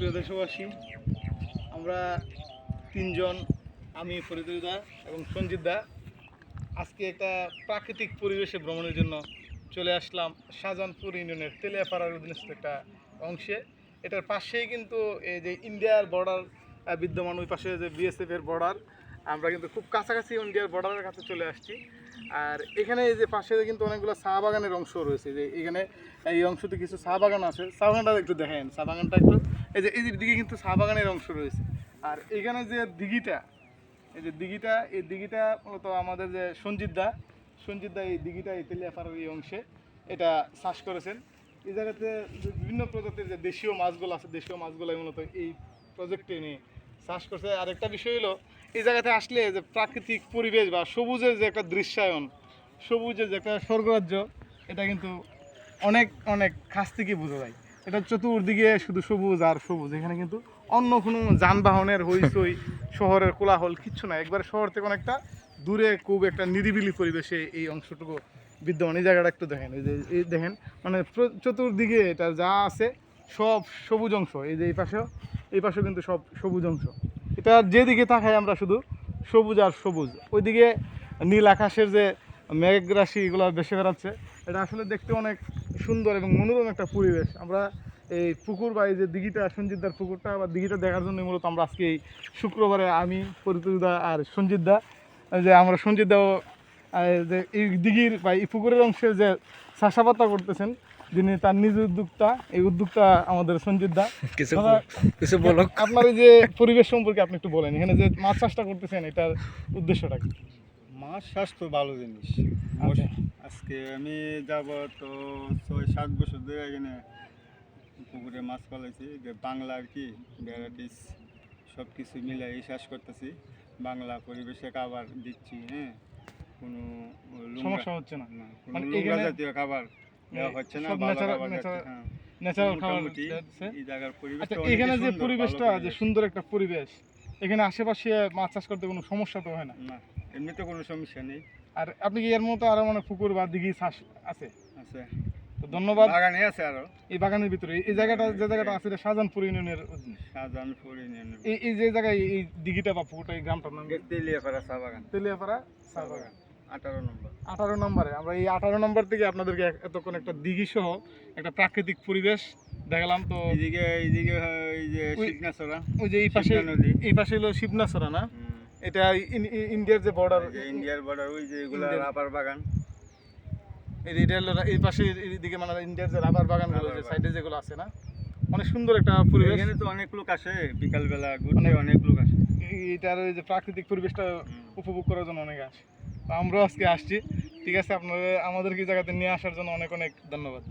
প্রিয় দেশবাসী, আমরা তিনজন, আমি ফরিদুল্লাহ এবং সঞ্জিত দা আজকে একটা প্রাকৃতিক পরিবেশে ভ্রমণের জন্য চলে আসলাম শাহজাহানপুর ইউনিয়নের তেলিয়াপাড়ার অধীনস্থ একটা অংশে। এটার পাশেই কিন্তু এই যে ইন্ডিয়ার বর্ডার বিদ্যমান, ওই পাশে যে বিএসএফের বর্ডার, আমরা কিন্তু খুব কাছাকাছি ইন্ডিয়ার বর্ডারের কাছে চলে আসছি। আর এখানে এই যে পাশে কিন্তু অনেকগুলো চা বাগানের অংশ রয়েছে, যে এখানে এই অংশতে কিছু চা বাগান আছে। চা বাগানটা একটু দেখেন, চা বাগানটা একটু, এই দিকে কিন্তু চা বাগানের অংশ রয়েছে। আর এখানে যে দিঘিটা, এই দিঘিটা মূলত আমাদের যে সঞ্জিত দা এই দিঘিটা, এই তেলিয়াপাড়ার এই অংশে এটা চাষ করেছেন। এই জায়গাতে বিভিন্ন প্রজাতির যে দেশীয় মাছগুলো আছে, দেশীয় মাছগুলো মূলত এই প্রজেক্টে নিয়ে চাষ করছে। আর একটা বিষয় হলো, এই জায়গাতে আসলে যে প্রাকৃতিক পরিবেশ বা সবুজের যে একটা দৃশ্যায়ন, সবুজের যে একটা স্বর্গরাজ্য, এটা কিন্তু অনেক অনেক কাছ থেকে বোঝা যায়। এটা চতুর্দিকে শুধু সবুজ আর সবুজ। এখানে কিন্তু অন্য কোনো যানবাহনের হইচই, শহরের কোলাহল কিচ্ছু না। একবার শহর থেকে অনেকটা দূরে খুব একটা নিরিবিলি পরিবেশে এই অংশটুকু বিদ্যমান। এই জায়গাটা একটু দেখেন, এই যে এই দেখেন, মানে চতুর্দিকে এটা যা আছে সব সবুজ অংশ। এই যে এই পাশেও কিন্তু সব সবুজ অংশ। এটা যেদিকে তাকাই আমরা শুধু সবুজ আর সবুজ। ওইদিকে নীল আকাশের যে মেঘ রাশি এগুলো ভেসে বেড়াচ্ছে, এটা আসলে দেখতে অনেক সুন্দর এবং মনোরম একটা পরিবেশ। আমরা এই পুকুর বা এই যে দিঘিটা, সঞ্জিতদার পুকুরটা বা দিঘিটা দেখার জন্য মূলত আমরা আজকে এই শুক্রবারে আমি, পরিতোষদা আর সঞ্জিতদা, যে আমরা সঞ্জিতদাও যে এই দিঘির বা এই পুকুরের অংশে যে চাষাবাদ করতেছেন, যিনি তার নিজ উদ্যোক্তা, এই উদ্যোক্তা আমাদের সঞ্জিতদা। কিছু বলো, আপনার এই যে পরিবেশ সম্পর্কে আপনি একটু বলেন। এখানে যে মাছ চাষটা করতেছেন, এটার উদ্দেশ্যটা কি? মাছ চাষ তো ভালো জিনিস। আজকে আমি যাব তো 6-7 বছর ধরে এখানে পুকুরে মাছ পালাইছি। বাংলা আর কি ভ্যারাইটিস সব কিছু মিলাই চাষ করতেছি। বাংলা পরিবেশে খাবার দিচ্ছি, হ্যাঁ, কোনো সমস্যা হচ্ছে না, কোনো নোংরা জাতীয় খাবার দেওয়া হচ্ছে না, ভালো খাবার ন্যাচারাল খাবার দিচ্ছে। এই জায়গার পরিবেশ। আচ্ছা, এখানে যে পরিবেশটা, যে সুন্দর একটা পরিবেশ, এখানে আশেপাশে মাছ চাষ করতে কোনো সমস্যা তো হয় না? না, এমনিতে কোনো সমস্যা নেই। আর আপনি কি এর মতো আরো মানে পুকুর বা দিঘি চাষ আছে? আছে, তো ধন্যবাদ। বাগানে আছে আরো, এই বাগানের ভিতরে এই জায়গাটা, যে জায়গাটা আছে, এটা শাহজাহানপুর ইউনিয়নের অধীনে। শাহজাহানপুর ইউনিয়নের এই যে জায়গায় এই দিঘিটা বা পুকুরটা, এই গ্রামটার নাম তেলিয়াপাড়া চা বাগান। তেলিয়াপাড়া চা বাগান, 18 নম্বরে। আমরা এই 18 নম্বর থেকে আপনাদেরকে এতক্ষণ একটা দিঘি সহ একটা প্রাকৃতিক পরিবেশ দেখালাম। তো এইদিকে এই যে শিবনাছড়া, ওই যে এই পাশে হলো শিবনাছড়া না? এটা ইন্ডিয়ার যে বর্ডার, ওই যে এগুলা রাবার বাগান। এই পাশে এইদিকে মানে ইন্ডিয়ার যে রাবার বাগানগুলো, যে সাইডে যেগুলো আছে না, অনেক সুন্দর একটা পরিবেশ। এখানে তো অনেক লোক আসে বিকালবেলা ঘুরতে, অনেক লোক আসে। এটার ওই যে প্রাকৃতিক পরিবেশটা উপভোগ করার জন্য অনেকে আসে। তো আমরাও আজকে আসছি। ঠিক আছে, আপনারা আমাদেরকে এই জায়গাতে নিয়ে আসার জন্য অনেক অনেক ধন্যবাদ।